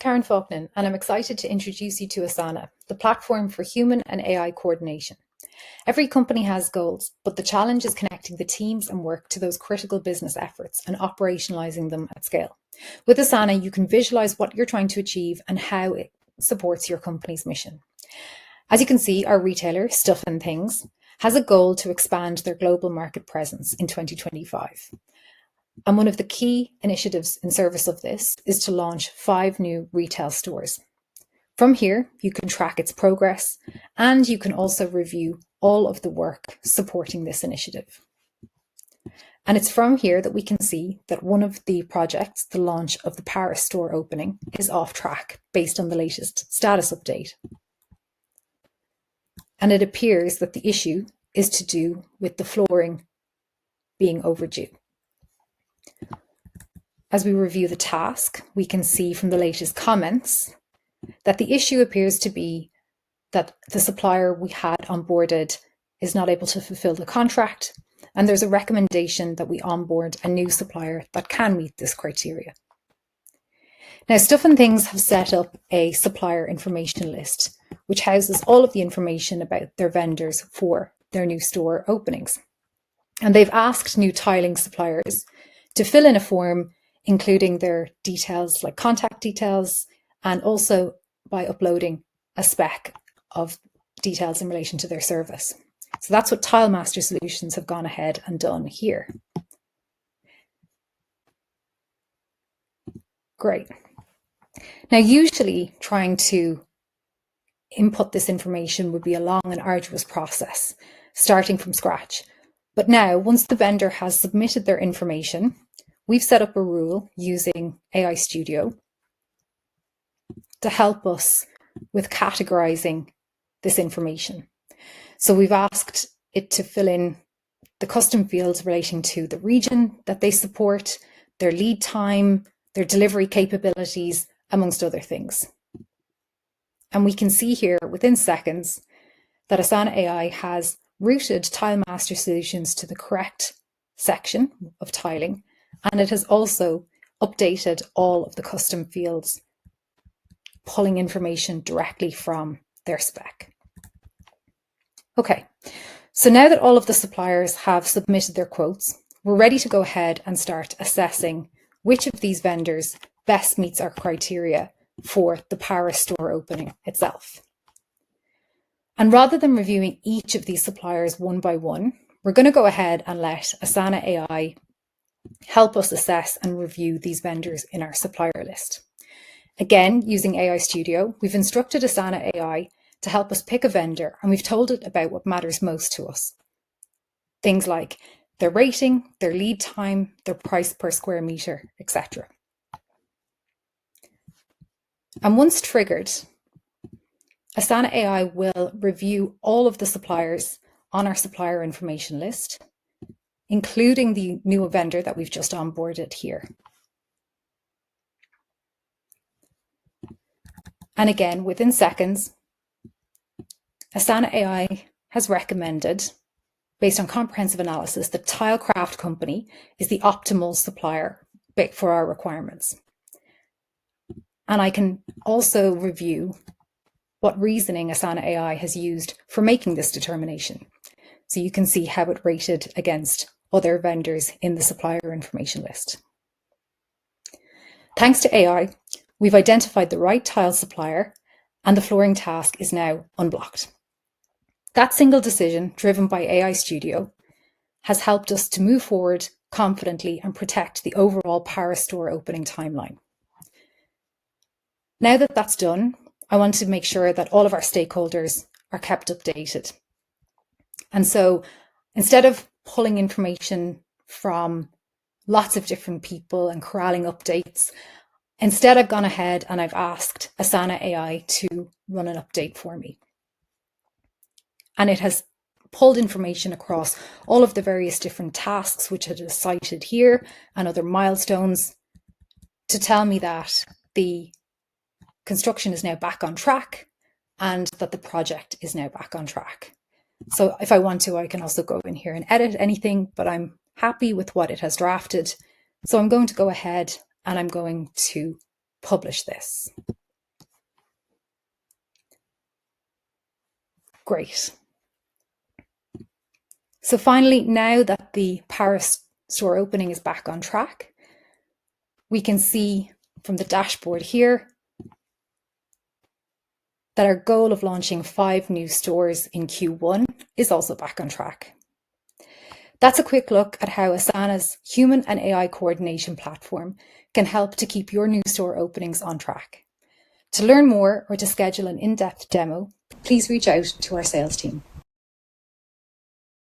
Karen Faulkner, and I'm excited to introduce you to Asana, the platform for human and AI coordination. Every company has goals, but the challenge is connecting the teams and work to those critical business efforts and operationalizing them at scale. With Asana, you can visualize what you're trying to achieve and how it supports your company's mission. As you can see, our retailer, Stuff and Things, has a goal to expand their global market presence in 2025. And one of the key initiatives in service of this is to launch 5 new retail stores. From here, you can track its progress, and you can also review all of the work supporting this initiative. And it's from here that we can see that one of the projects, the launch of the Paris store opening, is off track based on the latest status update. And it appears that the issue is to do with the flooring being overdue. As we review the task, we can see from the latest comments that the issue appears to be that the supplier we had onboarded is not able to fulfill the contract, and there's a recommendation that we onboard a new supplier that can meet this criteria. Now, Stuff and Things have set up a supplier information list, which houses all of the information about their vendors for their new store openings. And they've asked new tiling suppliers to fill in a form including their details like contact details, and also by uploading a spec of details in relation to their service. So that's what TileMaster Solutions have gone ahead and done here. Great. Now, usually trying to input this information would be a long and arduous process, starting from scratch. But now, once the vendor has submitted their information, we've set up a rule using AI Studio to help us with categorizing this information. So we've asked it to fill in the custom fields relating to the region that they support, their lead time, their delivery capabilities, amongst other things. And we can see here within seconds that Asana AI has routed TileMaster Solutions to the correct section of tiling, and it has also updated all of the custom fields, pulling information directly from their spec. Okay, so now that all of the suppliers have submitted their quotes, we're ready to go ahead and start assessing which of these vendors best meets our criteria for the Paris store opening itself. And rather than reviewing each of these suppliers one by one, we're going to go ahead and let Asana AI help us assess and review these vendors in our supplier list. Again, using AI Studio, we've instructed Asana AI to help us pick a vendor, and we've told it about what matters most to us. Things like their rating, their lead time, their price per square meter, etc. And once triggered, Asana AI will review all of the suppliers on our supplier information list, including the new vendor that we've just onboarded here. And again, within seconds, Asana AI has recommended, based on comprehensive analysis, that Tilecraft Company is the optimal supplier for our requirements. And I can also review what reasoning Asana AI has used for making this determination. So you can see how it rated against other vendors in the supplier information list. Thanks to AI, we've identified the right tile supplier, and the flooring task is now unblocked. That single decision, driven by AI Studio, has helped us to move forward confidently and protect the overall Paris store opening timeline. Now that that's done, I want to make sure that all of our stakeholders are kept updated. And so instead of pulling information from lots of different people and corralling updates, instead I've gone ahead and I've asked Asana AI to run an update for me. And it has pulled information across all of the various different tasks which it is cited here and other milestones to tell me that the construction is now back on track and that the project is now back on track. So if I want to, I can also go in here and edit anything, but I'm happy with what it has drafted. So I'm going to go ahead and I'm going to publish this. Great. So finally, now that the Paris store opening is back on track, we can see from the dashboard here that our goal of launching 5 new stores in Q1 is also back on track. That's a quick look at how Asana's human and AI coordination platform can help to keep your new store openings on track. To learn more or to schedule an in-depth demo, please reach out to our sales team.